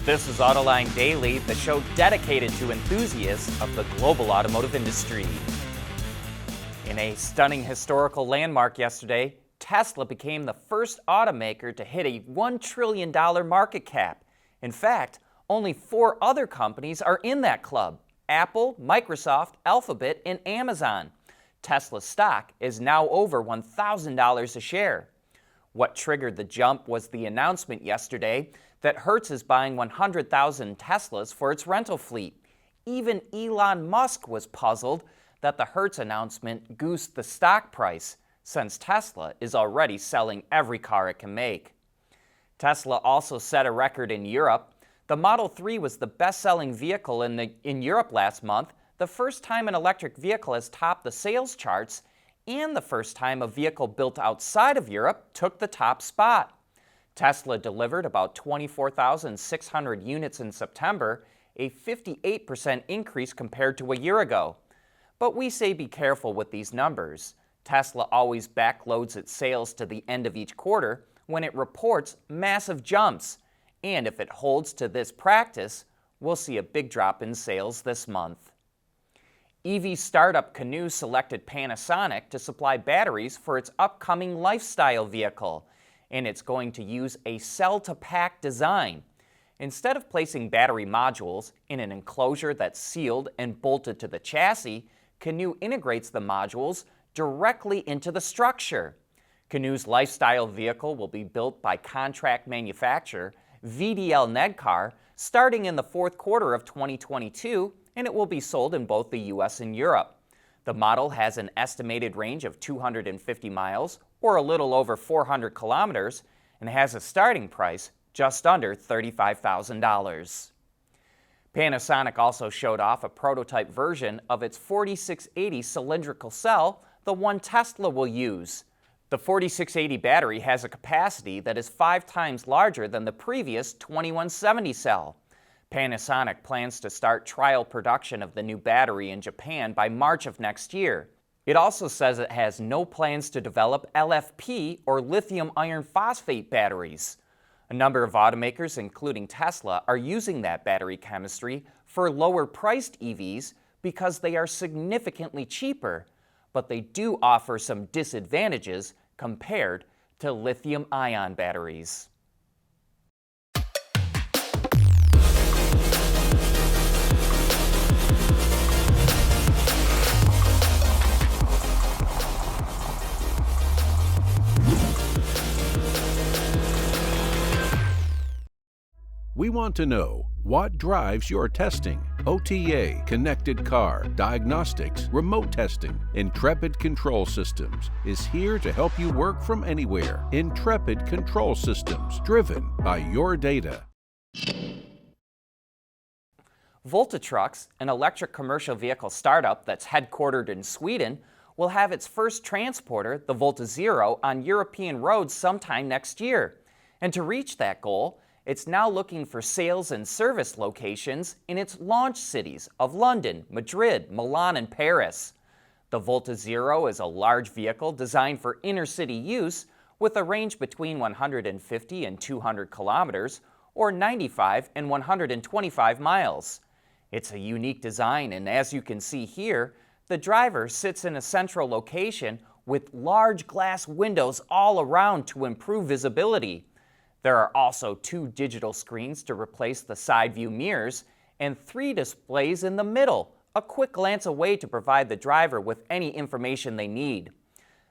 This is Autoline Daily, the show dedicated to enthusiasts of the global automotive industry. In a stunning historical landmark yesterday, Tesla became the first automaker to hit a $1 trillion market cap. In fact, only 4 other companies are in that club: Apple, Microsoft, Alphabet, and Amazon. Tesla stock is now over $1,000 a share. What triggered the jump was the announcement yesterday that Hertz is buying 100,000 Teslas for its rental fleet. Even Elon Musk was puzzled that the Hertz announcement goosed the stock price, since Tesla is already selling every car it can make. Tesla also set a record in Europe. The Model 3 was the best-selling vehicle in Europe last month, the first time an electric vehicle has topped the sales charts, and the first time a vehicle built outside of Europe took the top spot. Tesla delivered about 24,600 units in September, a 58% increase compared to a year ago. But we say be careful with these numbers. Tesla always backloads its sales to the end of each quarter when it reports massive jumps. And if it holds to this practice, we'll see a big drop in sales this month. EV startup Canoo selected Panasonic to supply batteries for its upcoming lifestyle vehicle, and it's going to use a cell-to-pack design. Instead of placing battery modules in an enclosure that's sealed and bolted to the chassis, Canoo integrates the modules directly into the structure. Canoo's lifestyle vehicle will be built by contract manufacturer VDL Nedcar starting in the fourth quarter of 2022, and it will be sold in both the US and Europe. The model has an estimated range of 250 miles, or a little over 400 kilometers, and has a starting price just under $35,000. Panasonic also showed off a prototype version of its 4680 cylindrical cell, the one Tesla will use. The 4680 battery has a capacity that is 5 times larger than the previous 2170 cell. Panasonic plans to start trial production of the new battery in Japan by March of next year. It also says it has no plans to develop LFP or lithium iron phosphate batteries. A number of automakers, including Tesla, are using that battery chemistry for lower-priced EVs because they are significantly cheaper, but they do offer some disadvantages compared to lithium-ion batteries. We want to know what drives your testing. OTA, connected car, diagnostics, remote testing. Intrepid Control Systems is here to help you work from anywhere. Intrepid Control Systems, driven by your data. Volta Trucks, an electric commercial vehicle startup that's headquartered in Sweden, will have its first transporter, the Volta Zero, on European roads sometime next year. And to reach that goal, it's now looking for sales and service locations in its launch cities of London, Madrid, Milan, and Paris. The Volta Zero is a large vehicle designed for inner-city use with a range between 150 and 200 kilometers, or 95 and 125 miles. It's a unique design, and as you can see here, the driver sits in a central location with large glass windows all around to improve visibility. There are also 2 digital screens to replace the side view mirrors and 3 displays in the middle, a quick glance away to provide the driver with any information they need.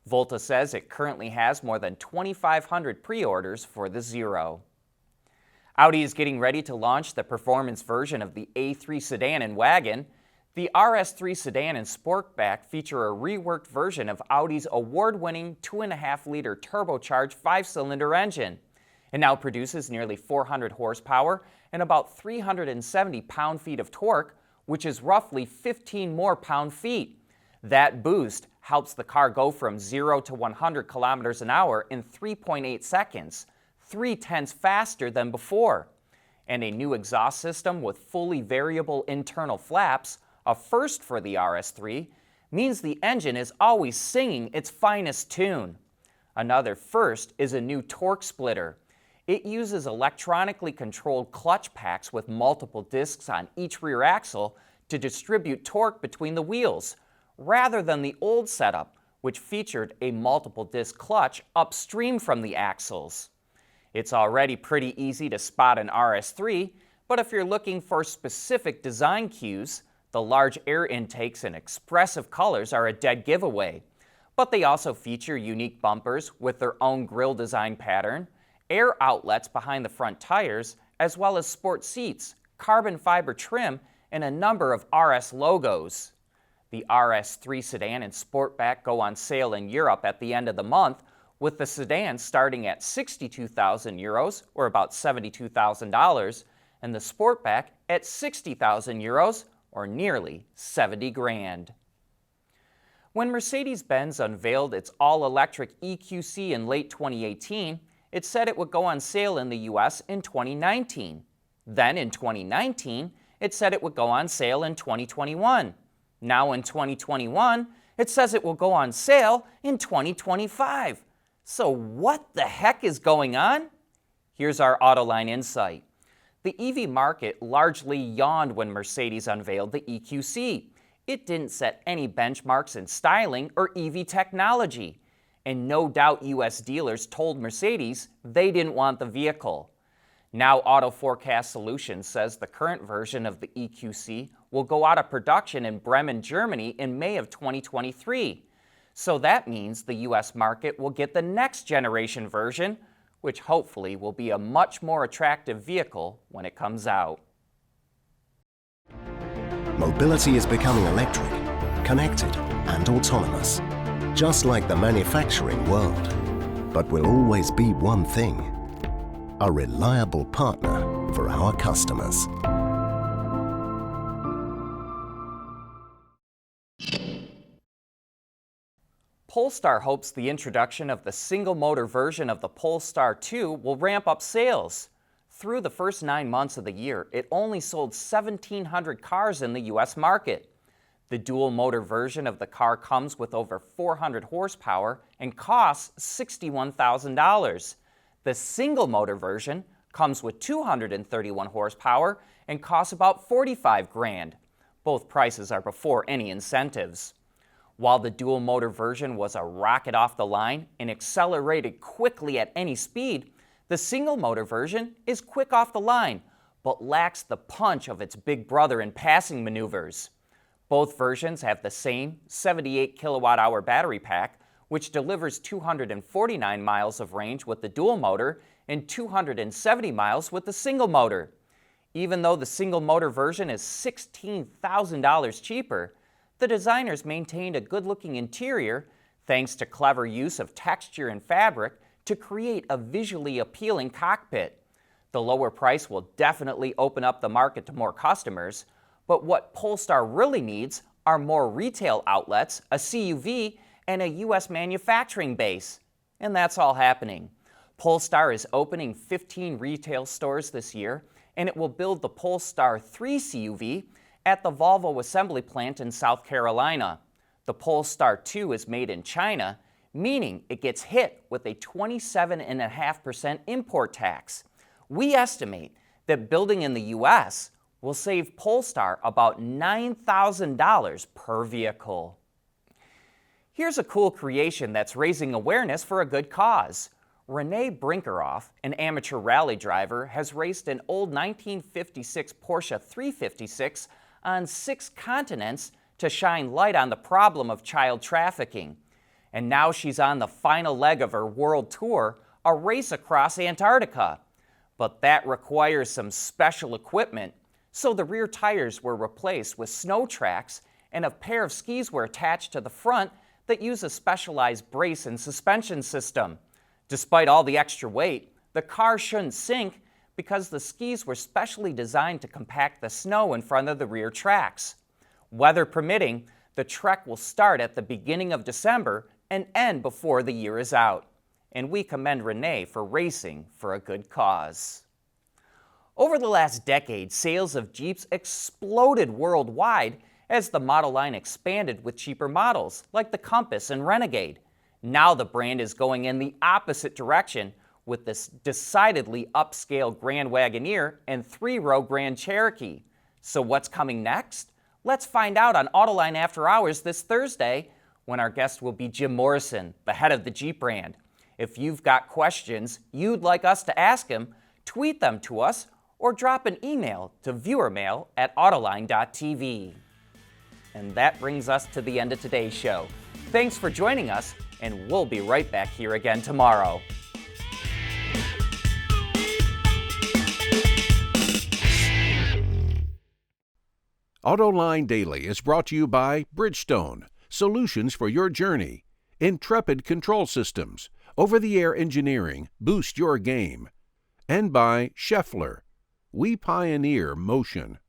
Volta says it currently has more than 2,500 pre-orders for the Zero. Audi is getting ready to launch the performance version of the A3 sedan and wagon. The RS3 sedan and Sportback feature a reworked version of Audi's award-winning 2.5-liter turbocharged 5-cylinder engine. It now produces nearly 400 horsepower and about 370 pound-feet of torque, which is roughly 15 more pound-feet. That boost helps the car go from 0 to 100 kilometers an hour in 3.8 seconds, 3/10 faster than before. And a new exhaust system with fully variable internal flaps, a first for the RS3, means the engine is always singing its finest tune. Another first is a new torque splitter. It uses electronically controlled clutch packs with multiple discs on each rear axle to distribute torque between the wheels, rather than the old setup, which featured a multiple disc clutch upstream from the axles. It's already pretty easy to spot an RS3, but if you're looking for specific design cues, the large air intakes and expressive colors are a dead giveaway. But they also feature unique bumpers with their own grille design pattern, air outlets behind the front tires, as well as sport seats, carbon fiber trim, and a number of RS logos. The RS3 Sedan and Sportback go on sale in Europe at the end of the month, with the Sedan starting at €62,000, or about $72,000, and the Sportback at €60,000, or nearly 70 grand. When Mercedes-Benz unveiled its all-electric EQC in late 2018, it said it would go on sale in the US in 2019. Then in 2019, it said it would go on sale in 2021. Now in 2021, it says it will go on sale in 2025. So what the heck is going on? Here's our Autoline insight. The EV market largely yawned when Mercedes unveiled the EQC. It didn't set any benchmarks in styling or EV technology. And no doubt US dealers told Mercedes they didn't want the vehicle. Now Auto Forecast Solutions says the current version of the EQC will go out of production in Bremen, Germany in May of 2023. So that means the US market will get the next generation version, which hopefully will be a much more attractive vehicle when it comes out. Mobility is becoming electric, connected and autonomous, just like the manufacturing world. But will always be one thing: a reliable partner for our customers. Polestar hopes the introduction of the single-motor version of the Polestar 2 will ramp up sales. Through the first 9 months of the year, it only sold 1,700 cars in the U.S. market. The dual-motor version of the car comes with over 400 horsepower and costs $61,000. The single-motor version comes with 231 horsepower and costs about $45 grand. Both prices are before any incentives. While the dual-motor version was a rocket off the line and accelerated quickly at any speed, the single-motor version is quick off the line, but lacks the punch of its big brother in passing maneuvers. Both versions have the same 78 kilowatt-hour battery pack, which delivers 249 miles of range with the dual motor and 270 miles with the single motor. Even though the single-motor version is $16,000 cheaper, the designers maintained a good-looking interior thanks to clever use of texture and fabric to create a visually appealing cockpit. The lower price will definitely open up the market to more customers, but what Polestar really needs are more retail outlets, a CUV, and a U.S. manufacturing base. And that's all happening. Polestar is opening 15 retail stores this year, and it will build the Polestar 3 CUV at the Volvo assembly plant in South Carolina. The Polestar 2 is made in China, meaning it gets hit with a 27.5% import tax. We estimate that building in the U.S. will save Polestar about $9,000 per vehicle. Here's a cool creation that's raising awareness for a good cause. Renee Brinkerhoff, an amateur rally driver, has raced an old 1956 Porsche 356 on 6 continents to shine light on the problem of child trafficking. And now she's on the final leg of her world tour, a race across Antarctica. But that requires some special equipment, so the rear tires were replaced with snow tracks, and a pair of skis were attached to the front that use a specialized brace and suspension system. Despite all the extra weight, the car shouldn't sink because the skis were specially designed to compact the snow in front of the rear tracks. Weather permitting, the trek will start at the beginning of December and end before the year is out. And we commend Renee for racing for a good cause. Over the last decade, sales of Jeeps exploded worldwide as the model line expanded with cheaper models like the Compass and Renegade. Now the brand is going in the opposite direction with this decidedly upscale Grand Wagoneer and 3-row Grand Cherokee. So what's coming next? Let's find out on Autoline After Hours this Thursday, when our guest will be Jim Morrison, the head of the Jeep brand. If you've got questions you'd like us to ask him, tweet them to us or drop an email to viewermail@autoline.tv. And that brings us to the end of today's show. Thanks for joining us, and we'll be right back here again tomorrow. Autoline Daily is brought to you by Bridgestone, solutions for your journey. Intrepid Control Systems, over-the-air engineering, boost your game. And by Scheffler, we pioneer motion.